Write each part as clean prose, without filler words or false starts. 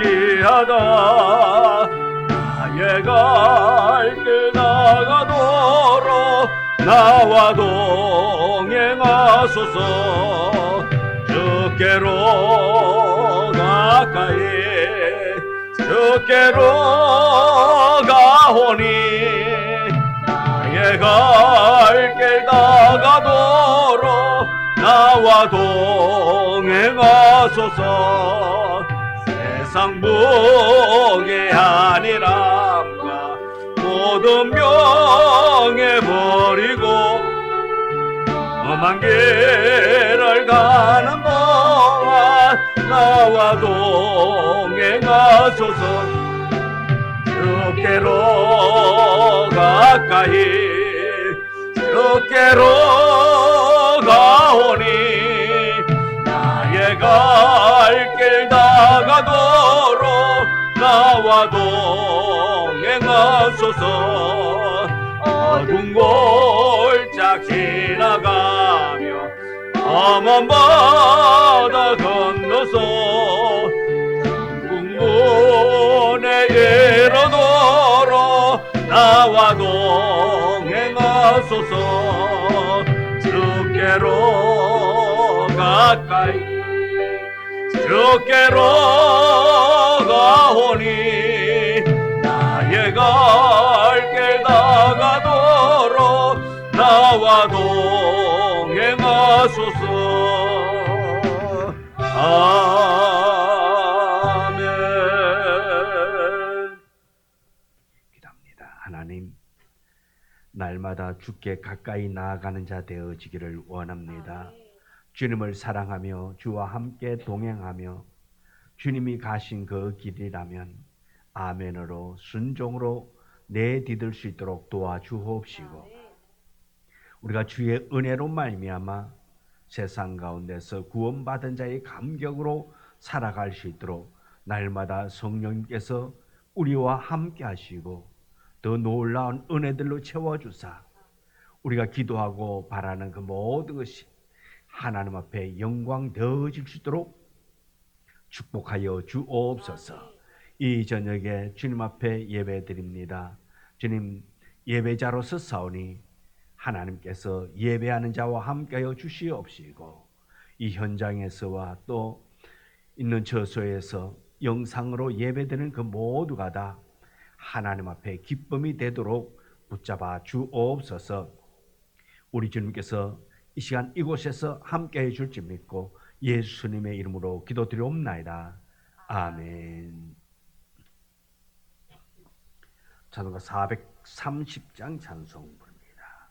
기하다 나의 갈 길 나가도록 나와 동행하소서. 주께로 가까이 주께로 가오니 나의 갈 길 나가도록 나와 동행하소서. 세상 무게 아니람과 모든 명예 버리고 험한 길을 가는 동안 나와 동행하소서. 주께로 가까이 주께로 가오니 나의 갈 길 나가도록 나와 동행하소서. 어두운 골짝 지나가며 험한 바다 건너서 국문에 이르도록 나와 동행하소서. 주께로 가까이 주께로 가오니 나의 갈 길 나가도록 나와 동행하소서. 아멘. 기도합니다. 하나님, 날마다 주께 가까이 나아가는 자 되어지기를 원합니다. 주님을 사랑하며 주와 함께 동행하며 주님이 가신 그 길이라면 아멘으로 순종으로 내디딜 수 있도록 도와주옵시고, 우리가 주의 은혜로 말미암아 세상 가운데서 구원받은 자의 감격으로 살아갈 수 있도록 날마다 성령님께서 우리와 함께 하시고 더 놀라운 은혜들로 채워주사 우리가 기도하고 바라는 그 모든 것이 하나님 앞에 영광 되어질 수 있도록 축복하여 주옵소서. 이 저녁에 주님 앞에 예배드립니다. 주님, 예배자로서 싸우니 하나님께서 예배하는 자와 함께하여 주시옵시고, 이 현장에서와 또 있는 저소에서 영상으로 예배드리는 그 모두가 다 하나님 앞에 기쁨이 되도록 붙잡아 주옵소서. 우리 주님께서 이 시간 이곳에서 함께해 줄 줄 믿고 예수님의 이름으로 기도드리옵나이다. 아멘. 찬송가 430장 찬송 부릅니다.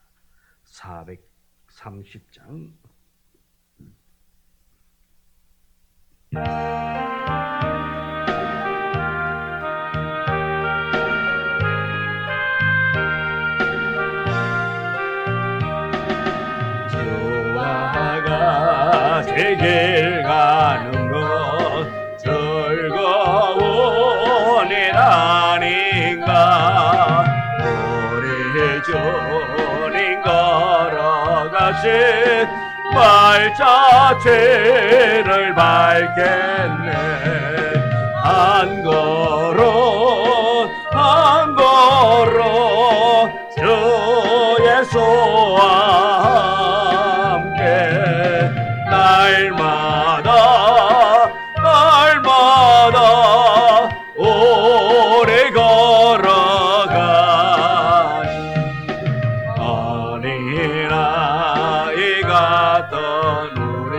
430장. 주와 같이 길 가는 것 즐거운 일 아닌가. 우리 주님 걸어가신 발자취를 밟겠네. 한 걸음 한 걸음 주 예수와 함께 날마다 날마다 오래 걸어가니 어린아이 같던 우리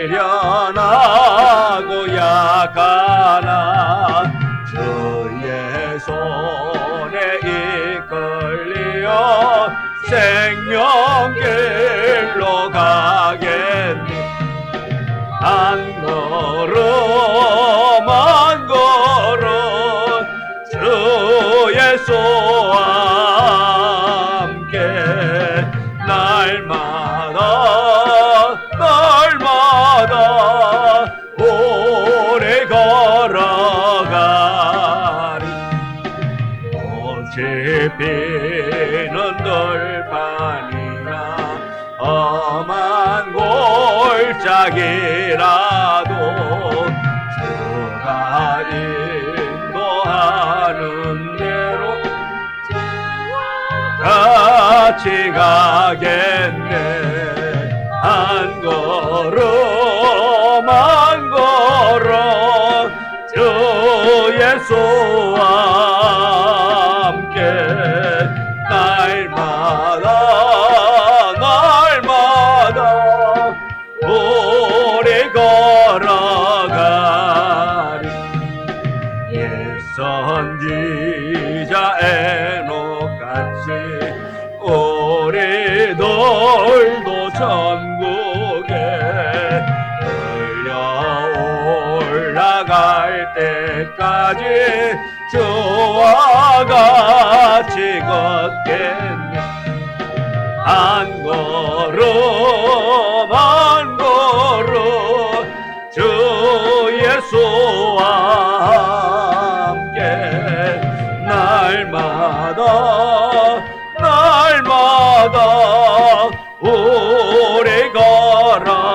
미련하고 약하나 주의 손에 이끌려 생명길로 가겠니. 한 걸음 한 걸음 주 예수와 함께 날마다 날마다 오래 걸어가리. 꽃이 피는 들판이나 험한 골짜기라도 주가 같이 가겠네. 한 걸음 한 걸음 주 예수와 함께 날마다 우리 걸어가리. 옛 선지자 에녹같이 우리들도 천국에 올라갈 때까지 주와 같이 걷겠네. 한 걸음 한 걸음 주 예수와 함께 날마다 우리 걸어가리.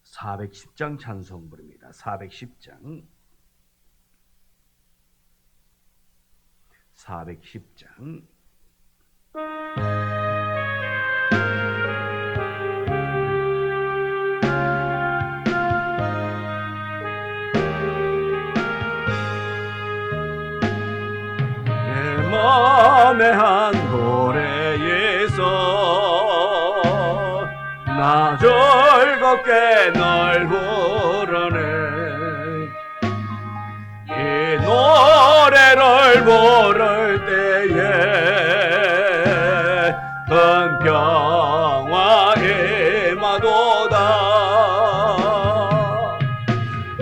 410장 찬송 부릅니다. 410장 410장 내 맘의 한 노래에서 나 즐겁게 널 부르네. 이 노래를 부를 때에 큰 평화 임하도다.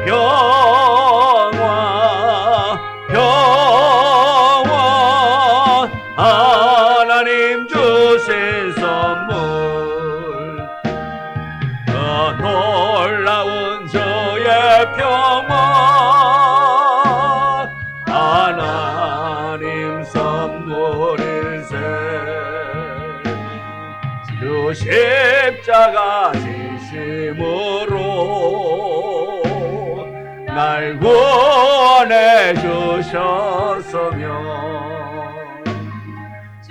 평화 하나님 주신 선물, 그 놀라운 주의 평화 하나님 선물일세. 주 십자가 지심으로 날 구원해 주셨으며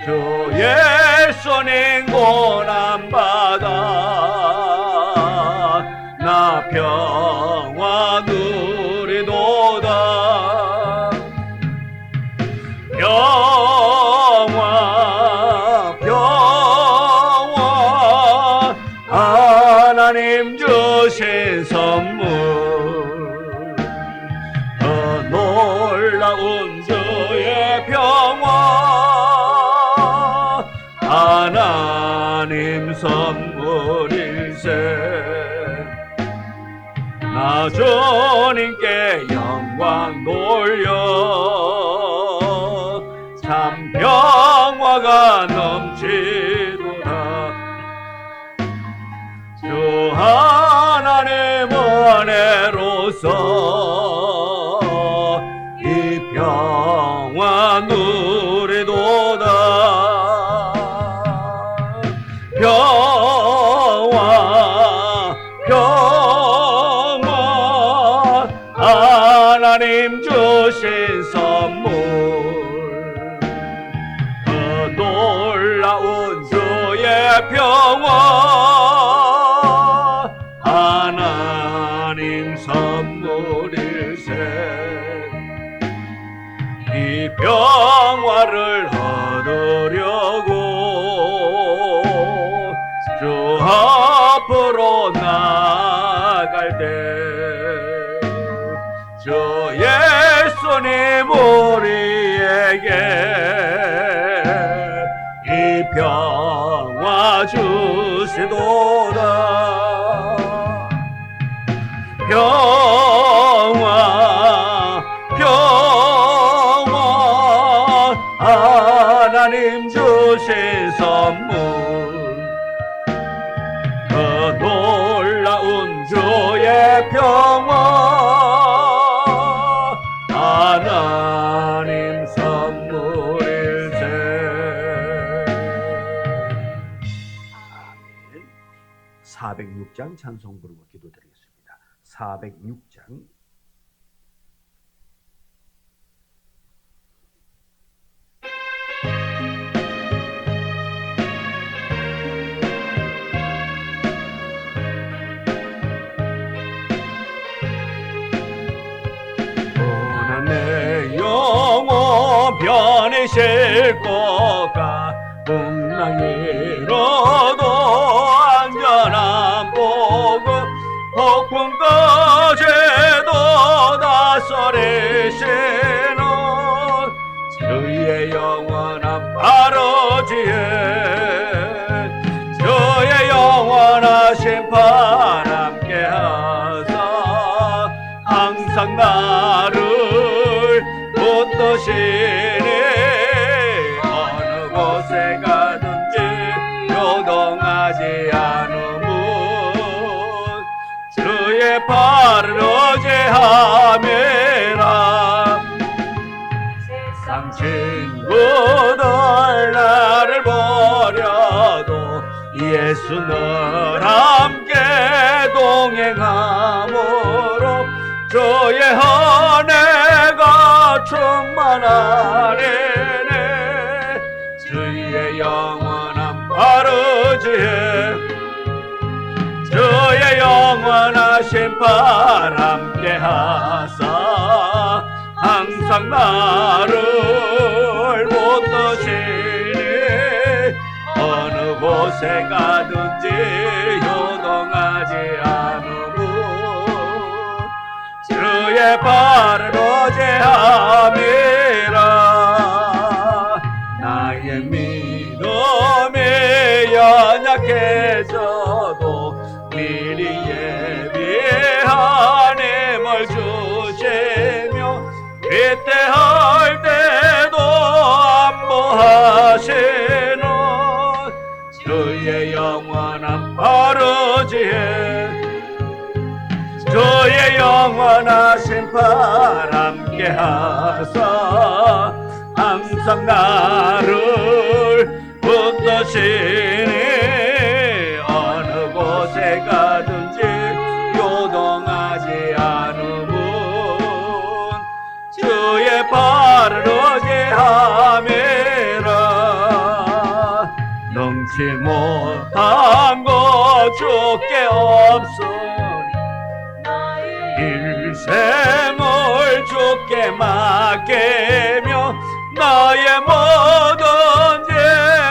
주 예수님 고난받아 나 평화 누리도다. 평화 하나님 주신 선물, 놀라운 주의 평화 하나님 선물일세. 나 주님께 영광 돌려 참 평화가 넘치도다. 주 하나님 은혜로서 이 평화 누리도다. 평화 하나님 주신 선물, 그 놀라운 주의 평화 하나님 선물일세. 이 평화를 얻으려고 주 앞으로 나갈 때 주 예수님 우리에게 이 평화 주시도다. 평화 하나님 주신 선물, 그 놀라운 주의 평화 하나님 선물일세. 아멘. 406장 찬송 부르고 기도드리겠습니다. 406장 편히 싣고 가 풍랑이로도 안전한 복음 폭풍까지도 다스리시는 주의 영원한 바로지에 주의 영원한 심판 함께 하사 항상 나를 붙드시니 어느 곳에 가든지 요동하지 않음은 주의 발을 의지함이라. 세상 친구들 나를 버려도 예수 늘 함께 동행함으로 주의 은혜가 충만하리네. 주의 영원한 바르지에 주의 영원한 심판 함께 하사 항상 나를 붙드시니 어느 곳에 가든지 요동하지 않음은 주의 발을 의지함이라. 나의 믿음이 연약해져도 미리 예비한 힘을 주시며 위태할 때도 안보하시는 주의 영원한 바르지에 주의 영원한 심판 함께 하사 항상 나를 붙드시니 어느 곳에 가든지 요동하지 않음은 주의 발을 의지함이라. 능치 못한 것 주께 없으니 일생을 주께 맡기며 나의 모든 짐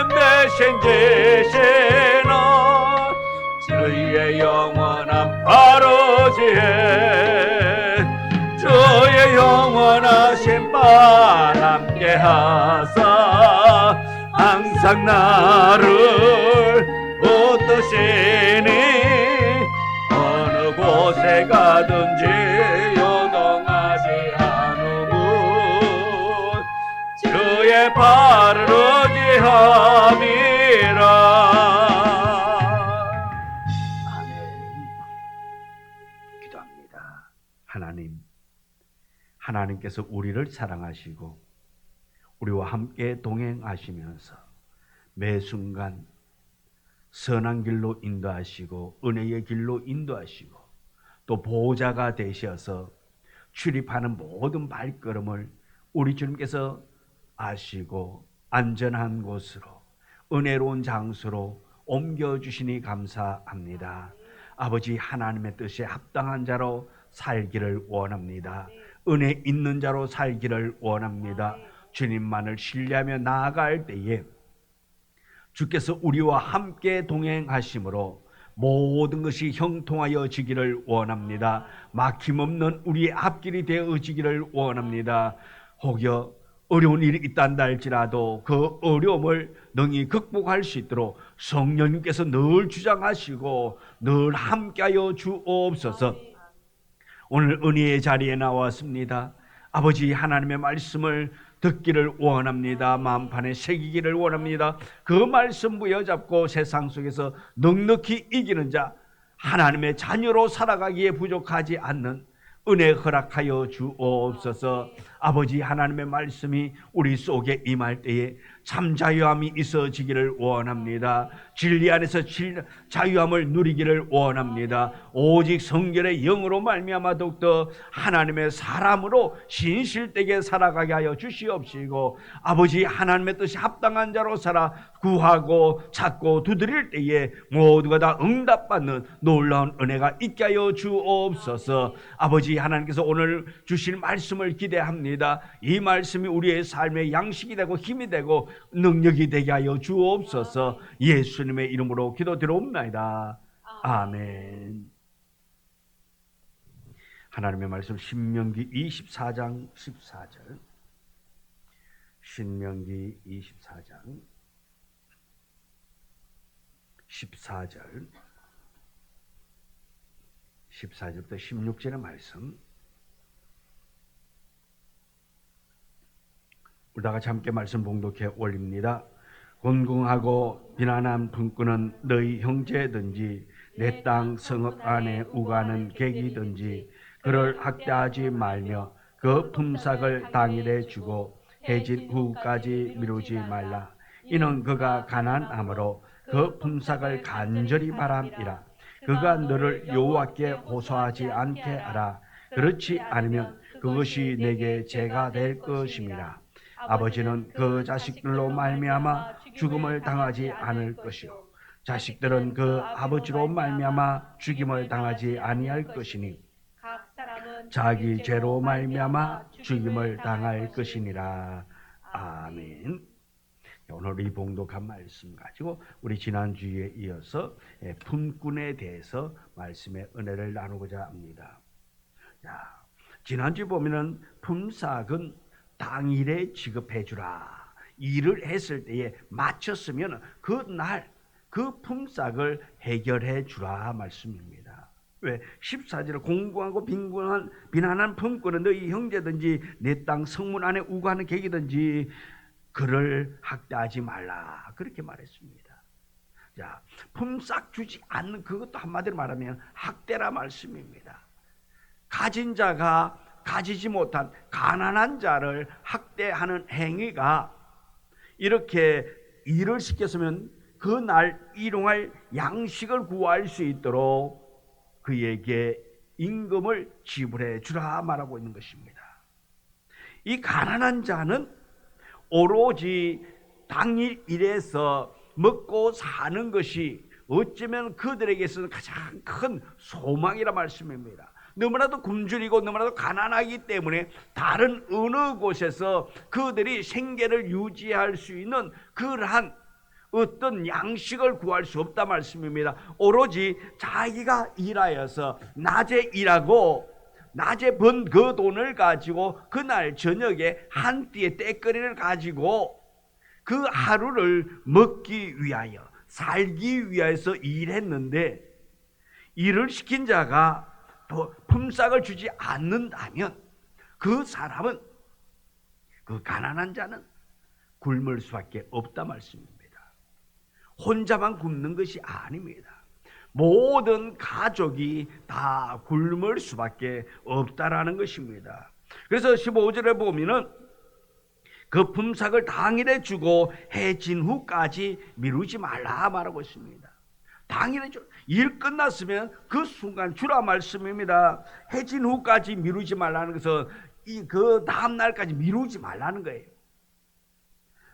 대신 지시는 주의 영원한 바르지에 주의 영원한 심판 함께 하사 항상 나를 붙드시니 어느 곳에 가든지 요동하지 않음은 주의 발을 의지함이라. 아멘. 기도합니다. 하나님께서 우리를 사랑하시고 우리와 함께 동행하시면서 매 순간 선한 길로 인도하시고 은혜의 길로 인도하시고 또 보호자가 되셔서 출입하는 모든 발걸음을 우리 주님께서 아시고 안전한 곳으로 은혜로운 장소로 옮겨주시니 감사합니다. 아버지 하나님의 뜻에 합당한 자로 살기를 원합니다. 은혜 있는 자로 살기를 원합니다. 주님만을 신뢰하며 나아갈 때에 주께서 우리와 함께 동행하심으로 모든 것이 형통하여지기를 원합니다. 막힘없는 우리의 앞길이 되어지기를 원합니다. 혹여 어려운 일이 있단다 할지라도 그 어려움을 능히 극복할 수 있도록 성령님께서 늘 주장하시고 늘 함께하여 주옵소서. 오늘 은혜의 자리에 나왔습니다. 아버지 하나님의 말씀을 듣기를 원합니다. 마음판에 새기기를 원합니다. 그 말씀 부여잡고 세상 속에서 넉넉히 이기는 자, 하나님의 자녀로 살아가기에 부족하지 않는 은혜 허락하여 주옵소서. 아버지 하나님의 말씀이 우리 속에 임할 때에 참 자유함이 있어지기를 원합니다. 진리 안에서 자유함을 누리기를 원합니다. 오직 성결의 영으로 말미암아 더욱더 하나님의 사람으로 신실되게 살아가게 하여 주시옵시고, 아버지 하나님의 뜻이 합당한 자로 살아 구하고 찾고 두드릴 때에 모두가 다 응답받는 놀라운 은혜가 있게 하여 주옵소서. 아버지 하나님께서 오늘 주실 말씀을 기대합니다. 원합니다. 이 말씀이 우리의 삶의 양식이 되고 힘이 되고 능력이 되게 하여 주옵소서. 예수님의 이름으로 기도드리옵나이다. 아멘. 하나님의 말씀 신명기 24장 14절. 신명기 24장 14절 14절부터 16절의 말씀, 우리 다 같이 함께 말씀 봉독해 올립니다. 곤궁하고 비난한 품꾼은 너희 형제든지 내 땅 성읍 안에 우가는 객이든지 그를 학대하지 말며 그 품삯을 당일에 주고 해질 후까지 미루지 말라. 이는 그가 가난함으로 그 품삯을 간절히 바람이라. 그가 너를 여호와께 호소하지 않게 하라. 그렇지 않으면 그것이 내게 죄가 될 것임이라. 아버지는 그 자식들로 말미암아 죽음을 당하지 않을 것이요 자식들은 그 아버지로 말미암아 죽임을 당하지 아니할 것이니 자기 죄로 말미암아 죽임을 당할 것이니라. 아멘. 오늘 이 봉독한 말씀 가지고 우리 지난주에 이어서 품꾼에 대해서 말씀의 은혜를 나누고자 합니다. 자, 지난주 보면은 품삯은 당일에 지급해 주라. 일을 했을 때에 마쳤으면 그날 그 품삯을 해결해 주라 말씀입니다. 왜? 14절에 공고하고 비난한 품꾼은 너희 형제든지 내 땅 성문 안에 우고하는 객이든지 그를 학대하지 말라. 그렇게 말했습니다. 자, 품삯 주지 않는 그것도 한마디로 말하면 학대라 말씀입니다. 가진 자가 가지지 못한 가난한 자를 학대하는 행위가 이렇게 일을 시켰으면 그날 일용할 양식을 구할 수 있도록 그에게 임금을 지불해 주라 말하고 있는 것입니다. 이 가난한 자는 오로지 당일 일해서 먹고 사는 것이 어쩌면 그들에게서는 가장 큰 소망이라 말씀입니다. 너무나도 굶주리고 너무나도 가난하기 때문에 다른 어느 곳에서 그들이 생계를 유지할 수 있는 그러한 어떤 양식을 구할 수 없다 말씀입니다. 오로지 자기가 일하여서 낮에 일하고 낮에 번 그 돈을 가지고 그날 저녁에 한 띠의 떼거리를 가지고 그 하루를 먹기 위하여 살기 위해서 일했는데 일을 시킨 자가 또 품삯을 주지 않는다면 그 사람은, 그 가난한 자는 굶을 수밖에 없다 말씀입니다. 혼자만 굶는 것이 아닙니다. 모든 가족이 다 굶을 수밖에 없다라는 것입니다. 그래서 15절에 보면은 그 품삯을 당일에 주고 해진 후까지 미루지 말라 말하고 있습니다. 당일에 일 끝났으면 그 순간 주라 말씀입니다. 해진 후까지 미루지 말라는 것은 그 다음 날까지 미루지 말라는 거예요.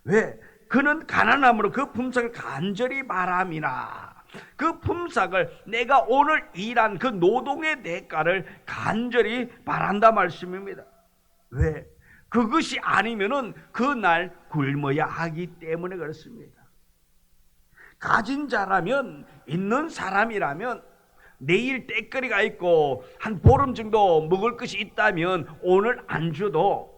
왜? 그는 가난함으로 그 품삯을 간절히 바람이라. 그 품삯을 내가 오늘 일한 그 노동의 대가를 간절히 바란다 말씀입니다. 왜? 그것이 아니면은 그날 굶어야 하기 때문에 그렇습니다. 가진 자라면, 있는 사람이라면 내일 떼거리가 있고 한 보름 정도 먹을 것이 있다면 오늘 안 줘도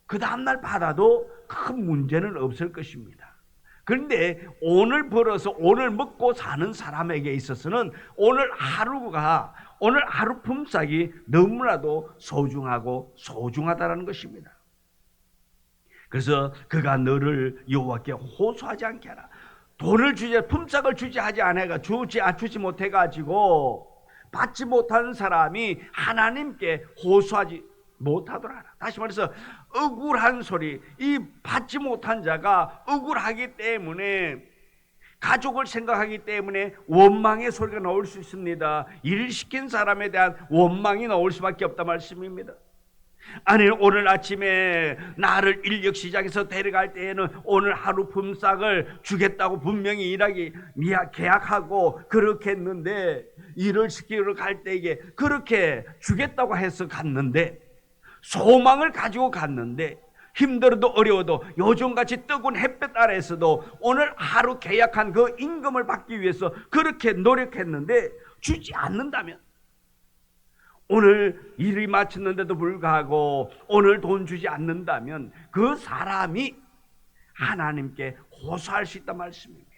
그 다음날 받아도 큰 문제는 없을 것입니다. 그런데 오늘 벌어서 오늘 먹고 사는 사람에게 있어서는 오늘 하루 품삯이 너무나도 소중하고 소중하다는 것입니다. 그래서 그가 너를 여호와께 호소하지 않게 하라. 돈을 품삯을 주지 않아가 주지 못해가지고 받지 못한 사람이 하나님께 호소하지 못하도록 하라. 다시 말해서 억울한 소리, 이 받지 못한 자가 억울하기 때문에, 가족을 생각하기 때문에 원망의 소리가 나올 수 있습니다. 일 시킨 사람에 대한 원망이 나올 수밖에 없다 말씀입니다. 아니, 오늘 아침에 나를 인력 시장에서 데려갈 때에는 오늘 하루 품삯을 주겠다고 분명히 계약하고 그렇게 했는데, 일을 시키러 갈 때에 그렇게 주겠다고 해서 갔는데 소망을 가지고 갔는데 힘들어도 어려워도 요즘같이 뜨거운 햇볕 아래에서도 오늘 하루 계약한 그 임금을 받기 위해서 그렇게 노력했는데 주지 않는다면, 오늘 일이 마쳤는데도 불구하고 오늘 돈 주지 않는다면 그 사람이 하나님께 호소할 수 있단 말씀입니다.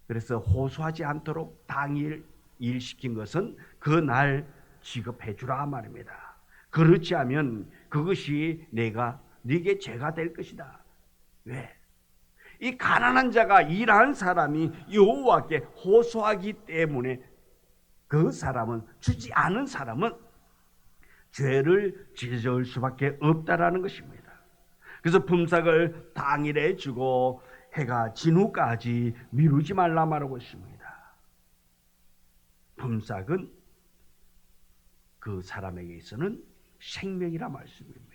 그래서 호소하지 않도록 당일 일시킨 것은 그날 지급해 주라 말입니다. 그렇지 않으면 그것이 네게 죄가 될 것이다. 왜? 이 가난한 자가 일한 사람이 여호와께 호소하기 때문에 그 사람은, 주지 않은 사람은 죄를 지을 수밖에 없다라는 것입니다. 그래서 품삯을 당일에 주고 해가 진 후까지 미루지 말라 말하고 있습니다. 품삯은 그 사람에게 있어서는 생명이라 말씀입니다.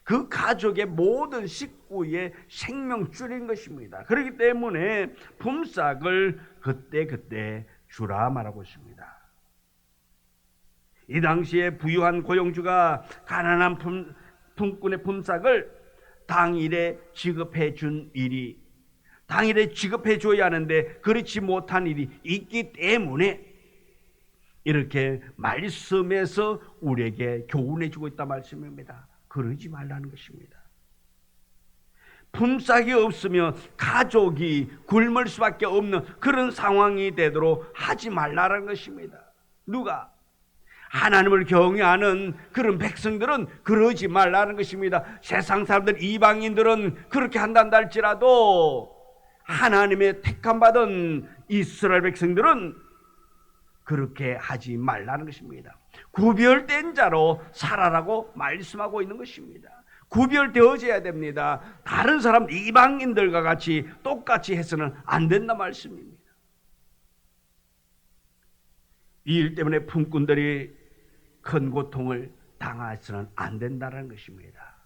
그 가족의 모든 식구의 생명줄인 것입니다. 그렇기 때문에 품삯을 그때 주라 말하고 있습니다. 이 당시에 부유한 고용주가 가난한 품꾼의 품삯을 당일에 지급해 준 일이, 당일에 지급해 줘야 하는데 그렇지 못한 일이 있기 때문에 이렇게 말씀에서 우리에게 교훈해 주고 있다 말씀입니다. 그러지 말라는 것입니다. 품삯이 없으면 가족이 굶을 수밖에 없는 그런 상황이 되도록 하지 말라는 것입니다. 누가? 하나님을 경외하는 그런 백성들은 그러지 말라는 것입니다. 세상 사람들, 이방인들은 그렇게 한단다 할지라도 하나님의 택함받은 이스라엘 백성들은 그렇게 하지 말라는 것입니다. 구별된 자로 살아라고 말씀하고 있는 것입니다. 구별되어져야 됩니다. 다른 사람, 이방인들과 같이 똑같이 해서는 안 된다 말씀입니다. 이 일 때문에 품꾼들이 큰 고통을 당해서는 안 된다는 것입니다.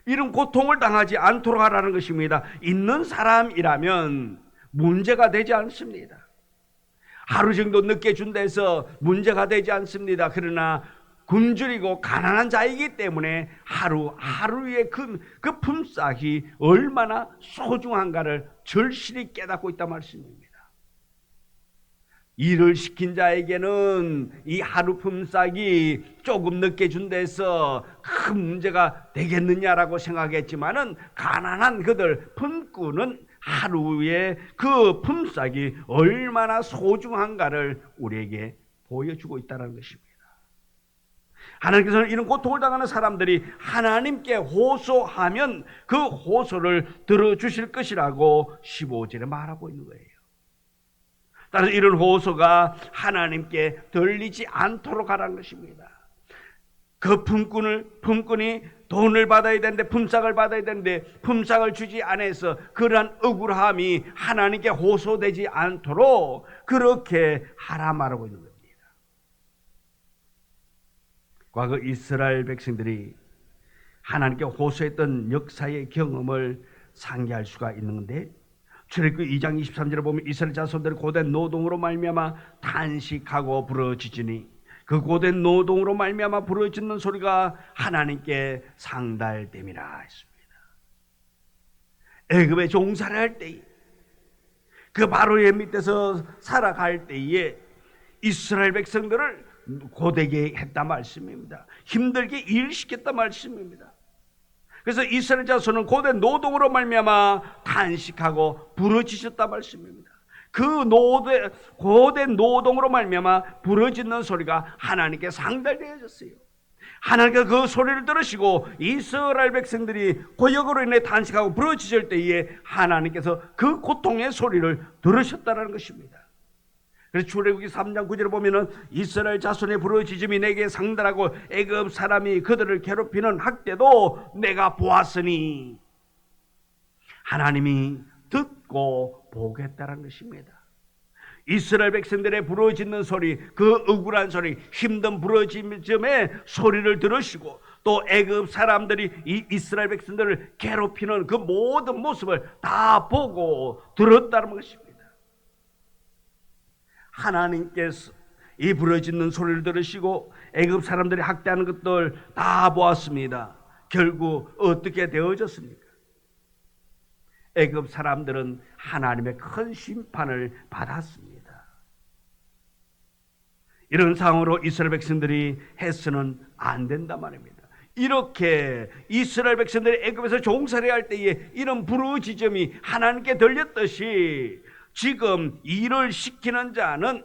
이런 고통을 당하지 않도록 하라는 것입니다. 있는 사람이라면 문제가 되지 않습니다. 하루 정도 늦게 준다 해서 문제가 되지 않습니다. 그러나 굶주리고 가난한 자이기 때문에 하루의 그 품삯이 얼마나 소중한가를 절실히 깨닫고 있단 말씀입니다. 일을 시킨 자에게는 이 하루 품삯이 조금 늦게 준다 해서 큰 문제가 되겠느냐라고 생각했지만은 가난한 그들 품꾼은 하루의 그 품삯이 얼마나 소중한가를 우리에게 보여주고 있다는 것입니다. 하나님께서는 이런 고통을 당하는 사람들이 하나님께 호소하면 그 호소를 들어주실 것이라고 15절에 말하고 있는 거예요. 따라서 이런 호소가 하나님께 들리지 않도록 하라는 것입니다. 그 품꾼이 돈을 받아야 되는데, 품삯을 받아야 되는데 품삯을 주지 않아서 그러한 억울함이 하나님께 호소되지 않도록 그렇게 하라 말하고 있는 겁니다. 과거 이스라엘 백성들이 하나님께 호소했던 역사의 경험을 상기할 수가 있는데, 출애굽기 2장 23절에 보면 이스라엘 자손들이 고된 노동으로 말미암아 탄식하고 부르짖으니 그 고된 노동으로 말미암아 부르짖는 소리가 하나님께 상달됨이라 했습니다. 애굽에 종살이 할 때에, 그 바로의 밑에서 살아갈 때에 이스라엘 백성들을 고되게 했단 말씀입니다. 힘들게 일시켰단 말씀입니다. 그래서 이스라엘 자손은 고된 노동으로 말미암아 탄식하고 부르짖었단 말씀입니다. 그 고된 노동으로 말미암아 부르짖는 소리가 하나님께 상달되어졌어요. 하나님께서 그 소리를 들으시고 이스라엘 백성들이 고역으로 인해 탄식하고 부르짖을 때에 하나님께서 그 고통의 소리를 들으셨다는 것입니다. 그래서 출애굽기 3장 9절에 보면은 이스라엘 자손의 부르짖음이 내게 상달하고 애굽 사람이 그들을 괴롭히는 학대도 내가 보았으니, 하나님이 듣고 보겠다는 것입니다. 이스라엘 백성들의 부르짖는 소리, 그 억울한 소리, 힘든 부르짖음의 소리를 들으시고 또 애굽 사람들이 이 이스라엘 백성들을 괴롭히는 그 모든 모습을 다 보고 들었다는 것입니다. 하나님께서 이 부르짖는 소리를 들으시고 애굽 사람들이 학대하는 것들 다 보았습니다. 결국 어떻게 되어졌습니까? 애굽 사람들은 하나님의 큰 심판을 받았습니다. 이런 상황으로 이스라엘 백성들이 해서는 안 된단 말입니다. 이렇게 이스라엘 백성들이 애굽에서 종살이 할 때에 이런 부르짖음이 하나님께 들렸듯이 지금 일을 시키는 자는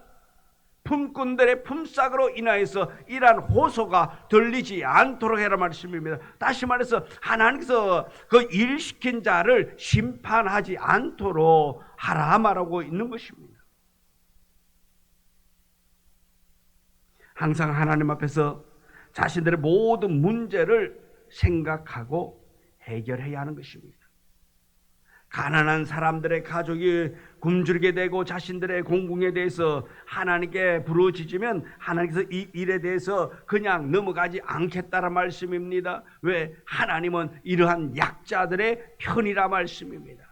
품꾼들의 품삯으로 인하여서 이러한 호소가 들리지 않도록 해라 말씀입니다. 다시 말해서 하나님께서 그 일 시킨 자를 심판하지 않도록 하라 말하고 있는 것입니다. 항상 하나님 앞에서 자신들의 모든 문제를 생각하고 해결해야 하는 것입니다. 가난한 사람들의 가족이 굶주리게 되고 자신들의 공공에 대해서 하나님께 부르짖으면 하나님께서 이 일에 대해서 그냥 넘어가지 않겠다는 말씀입니다. 왜? 하나님은 이러한 약자들의 편이라 말씀입니다.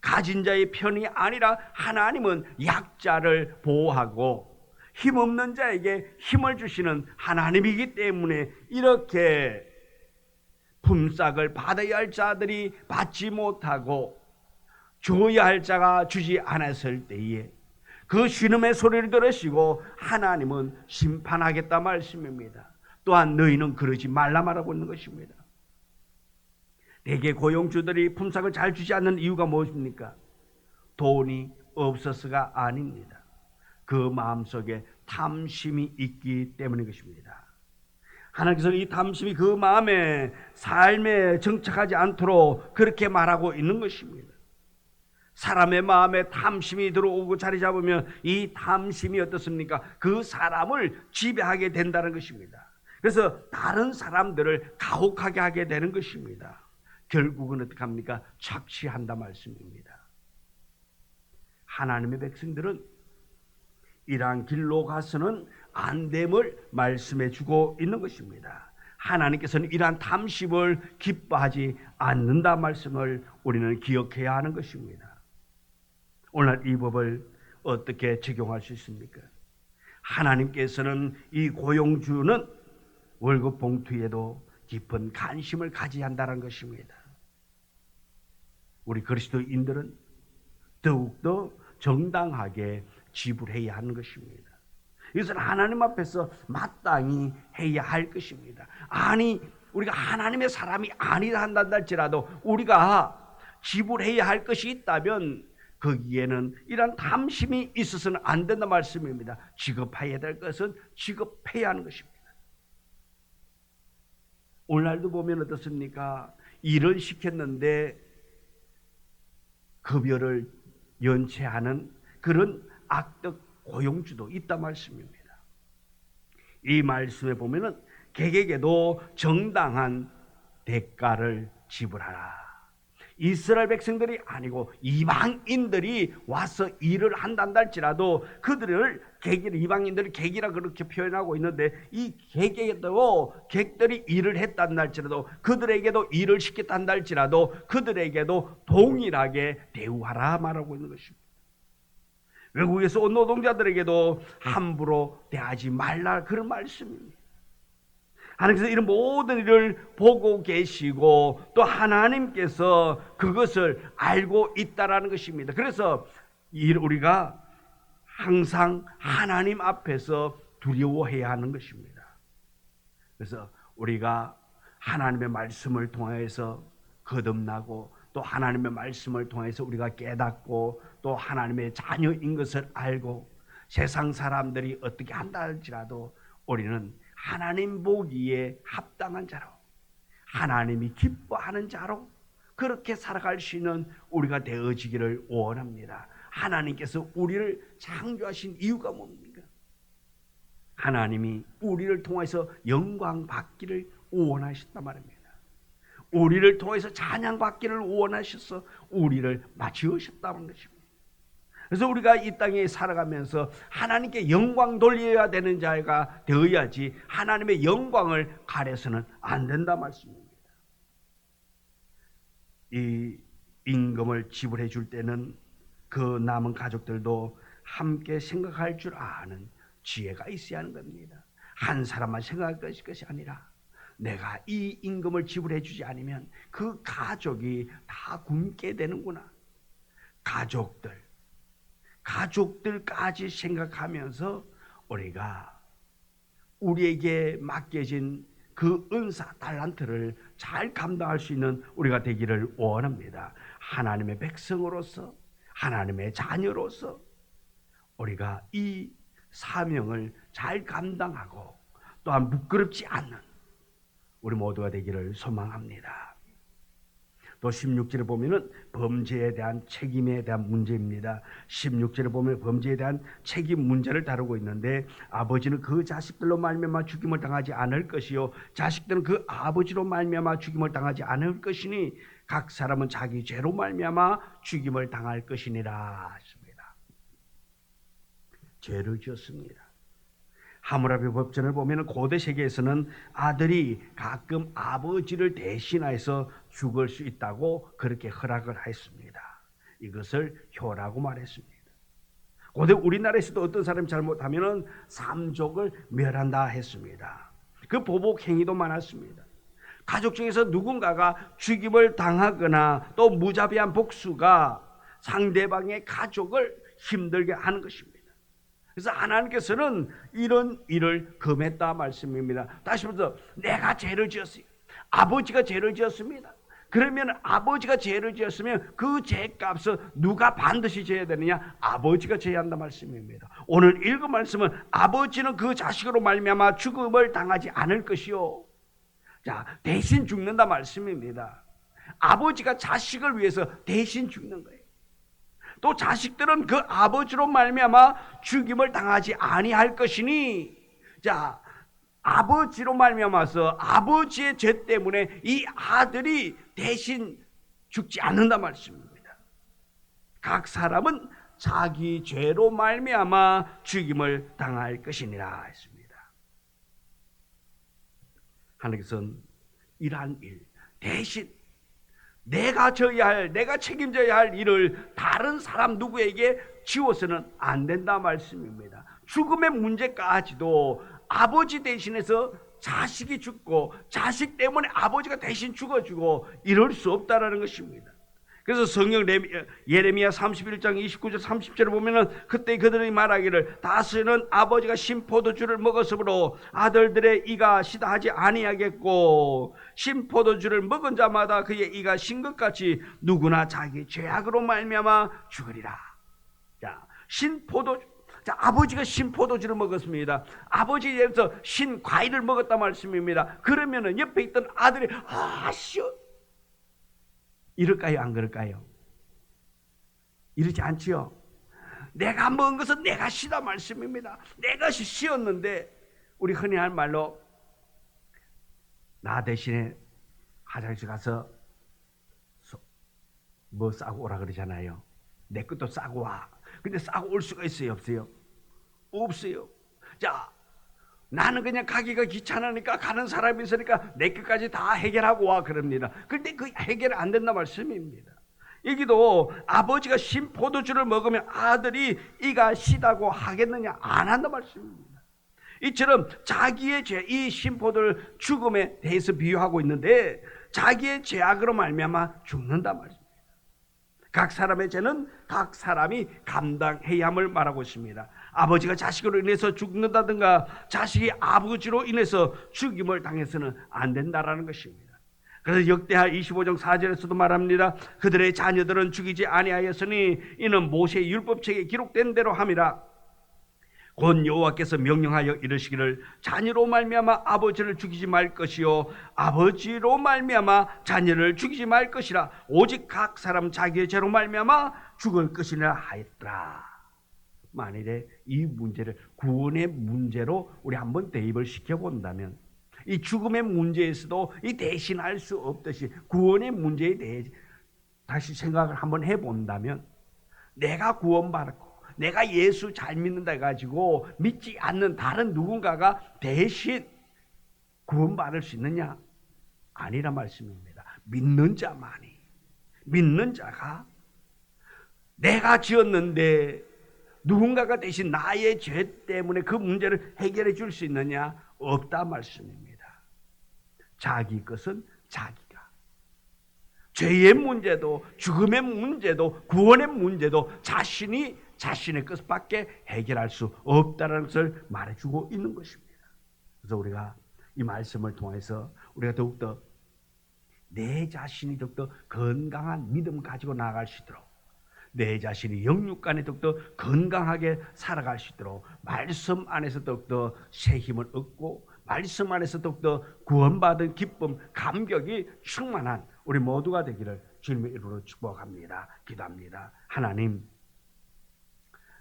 가진 자의 편이 아니라 하나님은 약자를 보호하고 힘없는 자에게 힘을 주시는 하나님이기 때문에 이렇게 품삯을 받아야 할 자들이 받지 못하고 줘야 할 자가 주지 않았을 때에 그 신음의 소리를 들으시고 하나님은 심판하겠다 말씀입니다. 또한 너희는 그러지 말라 말하고 있는 것입니다. 대개 고용주들이 품삯을 잘 주지 않는 이유가 무엇입니까? 돈이 없어서가 아닙니다. 그 마음속에 탐심이 있기 때문인 것입니다. 하나님께서는 이 탐심이 그 마음에 삶에 정착하지 않도록 그렇게 말하고 있는 것입니다. 사람의 마음에 탐심이 들어오고 자리 잡으면 이 탐심이 어떻습니까? 그 사람을 지배하게 된다는 것입니다. 그래서 다른 사람들을 가혹하게 하게 되는 것입니다. 결국은 어떻게 합니까? 착취한다 말씀입니다. 하나님의 백성들은 이러한 길로 가서는 안 됨을 말씀해 주고 있는 것입니다. 하나님께서는 이러한 탐심을 기뻐하지 않는다 말씀을 우리는 기억해야 하는 것입니다. 오늘 이 법을 어떻게 적용할 수 있습니까? 하나님께서는 이 고용주는 월급 봉투에도 깊은 관심을 가져야 한다는 것입니다. 우리 그리스도인들은 더욱더 정당하게 지불해야 하는 것입니다. 이것은 하나님 앞에서 마땅히 해야 할 것입니다. 아니 우리가 하나님의 사람이 아니다 한다 할지라도 우리가 지불해야 할 것이 있다면 거기에는 이런 탐심이 있어서는 안 된다 말씀입니다. 지급해야 될 것은 지급해야 하는 것입니다. 오늘날도 보면 어떻습니까? 일을 시켰는데 급여를 연체하는 그런 악덕 고용주도 있다 말씀입니다. 이 말씀에 보면은 객에게도 정당한 대가를 지불하라. 이스라엘 백성들이 아니고 이방인들이 와서 일을 한단다 할지라도 그들을 이방인들이 객이라 그렇게 표현하고 있는데 이 객에게도 객들이 일을 했단다 할지라도 그들에게도 일을 시켰단다 할지라도 그들에게도 동일하게 대우하라 말하고 있는 것입니다. 외국에서 온 노동자들에게도 함부로 대하지 말라 그런 말씀입니다. 하나님께서 이런 모든 일을 보고 계시고 또 하나님께서 그것을 알고 있다라는 것입니다. 그래서 우리가 항상 하나님 앞에서 두려워해야 하는 것입니다. 그래서 우리가 하나님의 말씀을 통해서 거듭나고 또 하나님의 말씀을 통해서 우리가 깨닫고 또 하나님의 자녀인 것을 알고 세상 사람들이 어떻게 한다 할지라도 우리는 하나님 보기에 합당한 자로 하나님이 기뻐하는 자로 그렇게 살아갈 수 있는 우리가 되어지기를 원합니다. 하나님께서 우리를 창조하신 이유가 뭡니까? 하나님이 우리를 통해서 영광 받기를 원하셨단 말입니다. 우리를 통해서 찬양 받기를 원하셔서 우리를 지으셨다는 것입니다. 그래서 우리가 이 땅에 살아가면서 하나님께 영광 돌려야 되는 자가 되어야지 하나님의 영광을 가려서는 안 된다 말씀입니다. 이 임금을 지불해 줄 때는 그 남은 가족들도 함께 생각할 줄 아는 지혜가 있어야 하는 겁니다. 한 사람만 생각할 것이 아니라 내가 이 임금을 지불해 주지 않으면 그 가족이 다 굶게 되는구나. 가족들까지 생각하면서 우리가 우리에게 맡겨진 그 은사 달란트를 잘 감당할 수 있는 우리가 되기를 원합니다. 하나님의 백성으로서, 하나님의 자녀로서 우리가 이 사명을 잘 감당하고 또한 부끄럽지 않는 우리 모두가 되기를 소망합니다. 또 16절에 보면은 범죄에 대한 책임에 대한 문제입니다. 16절에 보면 범죄에 대한 책임 문제를 다루고 있는데, 아버지는 그 자식들로 말미암아 죽임을 당하지 않을 것이요 자식들은 그 아버지로 말미암아 죽임을 당하지 않을 것이니 각 사람은 자기 죄로 말미암아 죽임을 당할 것이니라 했습니다. 죄를 지었습니다. 하무라비 법전을 보면 고대 세계에서는 아들이 가끔 아버지를 대신해서 죽을 수 있다고 그렇게 허락을 했습니다. 이것을 효라고 말했습니다. 고대 우리나라에서도 어떤 사람이 잘못하면 삼족을 멸한다 했습니다. 그 보복 행위도 많았습니다. 가족 중에서 누군가가 죽임을 당하거나 또 무자비한 복수가 상대방의 가족을 힘들게 하는 것입니다. 그래서 하나님께서는 이런 일을 금했다 말씀입니다. 다시 말해서 내가 죄를 지었어요. 아버지가 죄를 지었습니다. 그러면 아버지가 죄를 지었으면 그 죄값을 누가 반드시 져야 되느냐? 아버지가 져야 한다 말씀입니다. 오늘 읽은 말씀은 아버지는 그 자식으로 말미암아 죽음을 당하지 않을 것이요, 자, 대신 죽는다 말씀입니다. 아버지가 자식을 위해서 대신 죽는 거예요. 또 자식들은 그 아버지로 말미암아 죽임을 당하지 아니할 것이니, 자, 아버지로 말미암아서 아버지의 죄 때문에 이 아들이 대신 죽지 않는다 말씀입니다. 각 사람은 자기 죄로 말미암아 죽임을 당할 것이니라 했습니다. 하나님께서는 이러한 일 대신 내가 져야 할, 내가 책임져야 할 일을 다른 사람 누구에게 지워서는 안 된다 말씀입니다. 죽음의 문제까지도 아버지 대신해서 자식이 죽고 자식 때문에 아버지가 대신 죽어주고 이럴 수 없다라는 것입니다. 그래서 성경 예레미야 31장 29절 30절을 보면은 그때 그들이 말하기를 다스리는 아버지가 신포도주를 먹었으므로 아들들의 이가 시다하지 아니하겠고 신포도주를 먹은 자마다 그의 이가 신 것 같이 누구나 자기 죄악으로 말미암아 죽으리라. 자, 자, 아버지가 신포도주를 먹었습니다. 아버지에 대해서 신과일을 먹었단 말씀입니다. 그러면은 옆에 있던 아들이 아쉬워 이럴까요? 안 그럴까요? 이러지 않지요. 내가 먹은 것은 내가 시다 말씀입니다. 내가 시었는데, 우리 흔히 할 말로 나 대신에 화장실 가서 뭐 싸고 오라 그러잖아요. 내 것도 싸고 와. 근데 싸고 올 수가 있어요? 없어요? 없어요. 자, 나는 그냥 가기가 귀찮으니까 가는 사람이 있으니까 내 것까지 다 해결하고 와 그럽니다. 그런데 그 해결 안 된다 말씀입니다. 여기도 아버지가 신포도주를 먹으면 아들이 이가 시다고 하겠느냐? 안 한다 말씀입니다. 이처럼 자기의 죄, 이 신포도를 죽음에 대해서 비유하고 있는데 자기의 죄악으로 말미암아 죽는다 말씀입니다. 각 사람의 죄는 각 사람이 감당해야 함을 말하고 있습니다. 아버지가 자식으로 인해서 죽는다든가 자식이 아버지로 인해서 죽임을 당해서는 안 된다라는 것입니다. 그래서 역대하 25장 4절에서도 말합니다. 그들의 자녀들은 죽이지 아니하였으니 이는 모세의 율법책에 기록된 대로 함이라. 곧 여호와께서 명령하여 이르시기를 자녀로 말미암아 아버지를 죽이지 말 것이요 아버지로 말미암아 자녀를 죽이지 말 것이라. 오직 각 사람 자기의 죄로 말미암아 죽을 것이라 하였더라. 만일에 이 문제를 구원의 문제로 우리 한번 대입을 시켜본다면, 이 죽음의 문제에서도 이 대신할 수 없듯이 구원의 문제에 대해 다시 생각을 한번 해본다면, 내가 구원받았고 내가 예수 잘 믿는다 해가지고 믿지 않는 다른 누군가가 대신 구원받을 수 있느냐? 아니라 말씀입니다. 믿는 자만이, 믿는 자가 내가 지었는데 누군가가 대신 나의 죄 때문에 그 문제를 해결해 줄 수 있느냐? 없다 말씀입니다. 자기 것은 자기가. 죄의 문제도 죽음의 문제도 구원의 문제도 자신이 자신의 것밖에 해결할 수 없다는 것을 말해주고 있는 것입니다. 그래서 우리가 이 말씀을 통해서 우리가 더욱더 내 자신이 더욱더 건강한 믿음 가지고 나아갈 수 있도록, 내 자신이 영육간에 더욱더 건강하게 살아갈 수 있도록 말씀 안에서 더욱더 새 힘을 얻고 말씀 안에서 더욱더 구원받은 기쁨, 감격이 충만한 우리 모두가 되기를 주님의 이름으로 축복합니다. 기도합니다. 하나님,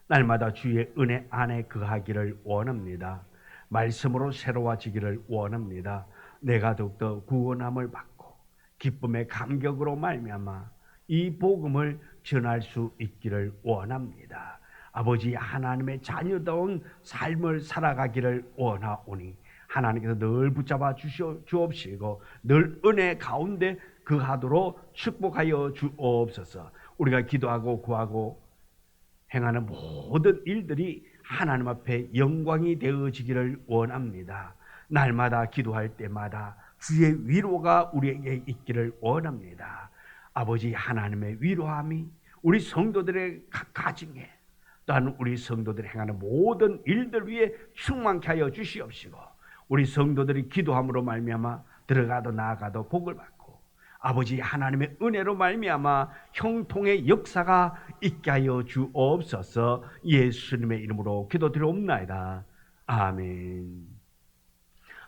날마다 주의 은혜 안에 거하기를 원합니다. 말씀으로 새로워지기를 원합니다. 내가 더욱더 구원함을 받고 기쁨의 감격으로 말미암아 이 복음을 전할 수 있기를 원합니다. 아버지 하나님의 자녀다운 삶을 살아가기를 원하오니 하나님께서 늘 붙잡아 주옵시고 늘 은혜 가운데 거하도록 축복하여 주옵소서. 우리가 기도하고 구하고 행하는 모든 일들이 하나님 앞에 영광이 되어지기를 원합니다. 날마다 기도할 때마다 주의 위로가 우리에게 있기를 원합니다. 아버지 하나님의 위로함이 우리 성도들의 가정에 또한 우리 성도들이 행하는 모든 일들 위에 충만케 하여 주시옵시고 우리 성도들이 기도함으로 말미암아 들어가도 나가도 복을 받고 아버지 하나님의 은혜로 말미암아 형통의 역사가 있게 하여 주옵소서. 예수님의 이름으로 기도드리옵나이다. 아멘.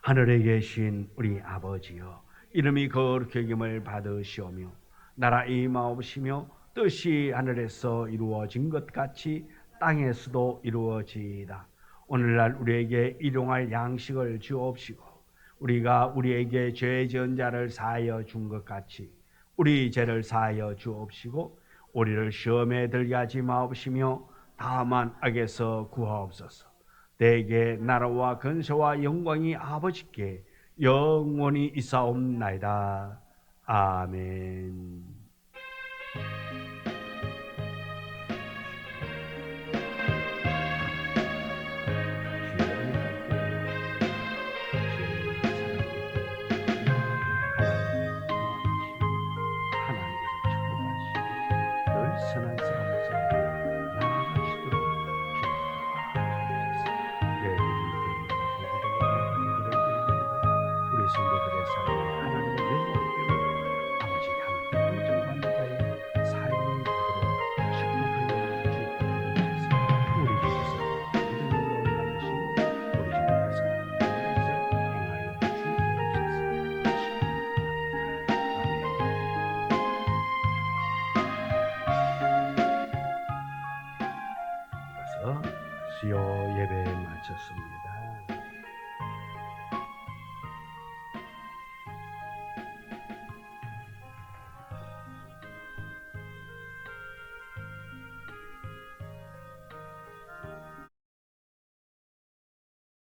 하늘에 계신 우리 아버지여, 이름이 거룩히 여김을 받으시오며 나라 임하옵시며 뜻이 하늘에서 이루어진 것 같이 땅에서도 이루어지이다. 오늘날 우리에게 일용할 양식을 주옵시고 우리가 우리에게 죄 지은 자를 사하여 준 것 같이 우리 죄를 사하여 주옵시고 우리를 시험에 들게 하지 마옵시며 다만 악에서 구하옵소서. 대개 나라와 근세와 영광이 아버지께 영원히 있사옵나이다. 아멘. 선한 삶에서 나아가시도록 우리 성도들의 삶에 하나님의 영광을 배우고 아버지 하나님 인정받는 자의 삶이 되도록 축복하여 주옵소서. 우리 주께서 모든 영광을 받으시고 우리 주님께서 행하여 주옵소서. 수요 예배에 마쳤습니다.